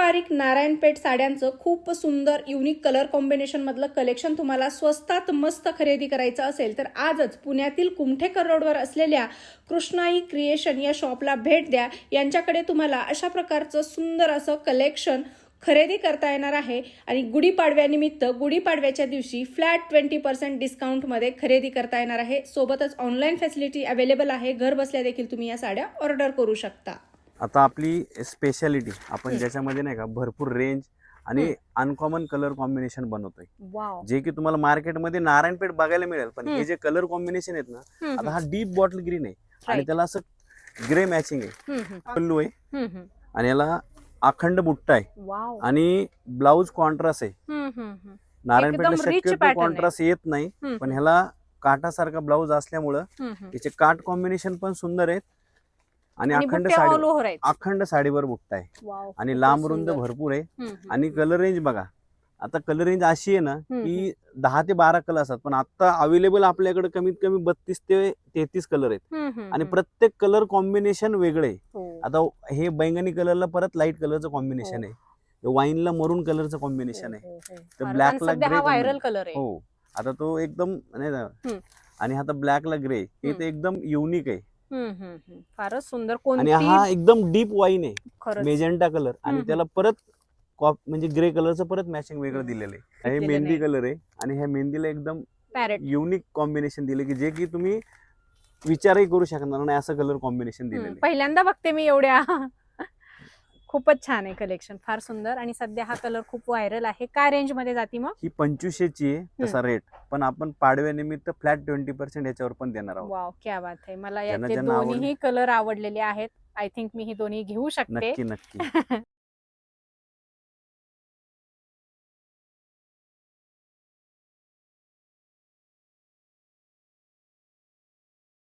पारंपरिक नारायणपेठ साड्यांचं खूप सुंदर युनिक कलर कॉम्बिनेशन मधलं कलेक्शन तुम्हाला स्वस्तात मस्त खरेदी करायचं असेल तर आजच पुण्यातील कुमठेकर रोडवर असलेल्या कृष्णाई क्रिएशन या शॉपला भेट द्या। यांच्याकडे तुम्हाला अशा प्रकारचं सुंदर असं कलेक्शन खरेदी करता येणार आहे आणि गुढीपाडव्यानिमित्त गुढीपाडव्याच्या दिवशी फ्लॅट 20% डिस्काउंटमध्ये खरेदी करता येणार आहे। सोबतच ऑनलाईन फॅसिलिटी अवेलेबल आहे। घर बसल्या देखील तुम्ही या साड्या ऑर्डर करू शकता। आता आपली स्पेशालिटी आपण ज्याच्यामध्ये नाही का भरपूर रेंज आणि अनकॉमन कलर कॉम्बिनेशन बनवतोय, जे की तुम्हाला मार्केटमध्ये नारायणपेठ बघायला मिळेल। पण हे जे कलर कॉम्बिनेशन आहेत ना, आता हा डीप बॉटल ग्रीन आहे आणि त्याला असं ग्रे मॅचिंग आहे, पल्लू आहे आणि याला अखंड बुट्टा आहे आणि ब्लाउज कॉन्ट्रास्ट आहे। नारायणपेठला शक्यतो कॉन्ट्रास्ट येत नाही, पण ह्याला काठासारखा ब्लाउज असल्यामुळं याचे काठ कॉम्बिनेशन पण सुंदर आहेत आणि अखंड साडीवर बुट्टा आहे आणि लांब रुंद भरपूर आहे। आणि कलर रेंज बघा, आता कलर रेंज अशी आहे ना की 10 ते 12 कलर असतात, पण आता अवेलेबल आपल्याकडे कमीत कमी 32 ते 33 कलर आहेत आणि प्रत्येक कलर कॉम्बिनेशन वेगळे आहे। आता हे बैंगनी कलरला परत लाईट कलरचं कॉम्बिनेशन आहे, वाईनला मरून कलरचं कॉम्बिनेशन आहे, तर ब्लॅकला ग्रे व्हायरल कलर आहे। हो, आता तो एकदम नाही आणि आता ब्लॅकला ग्रे, हे तर एकदम युनिक आहे। फारच सुंदर। आणि हा एकदम डीप वाईन आहे, मेजेंटा कलर, आणि त्याला परत म्हणजे ग्रे कलरचं परत मॅचिंग वेगळं दिलेलं आहे। हे मेहंदी कलर आहे आणि ह्या मेहंदीला एकदम युनिक कॉम्बिनेशन दिले की जे की तुम्ही विचारही करू शकणार नाही, असं कलर कॉम्बिनेशन दिलेलं आहे। पहिल्यांदा बघते मी एवढ्या। खूपच छान आहे कलेक्शन, फार सुंदर। आणि सध्या हा कलर खूप व्हायरल आहे। काय रेंज मध्ये जाती मग? ही 2500ची आहे तसा रेट, पण आपण पाडव्यानिमित्त फ्लॅट 20% याच्यावर पण देणार आहोत। वाव, क्या बात आहे। मला याचे दोन्ही कलर आवडलेले आहेत। आय थिंक मी ही दोन्ही घेऊ शकते। नक्की नक्की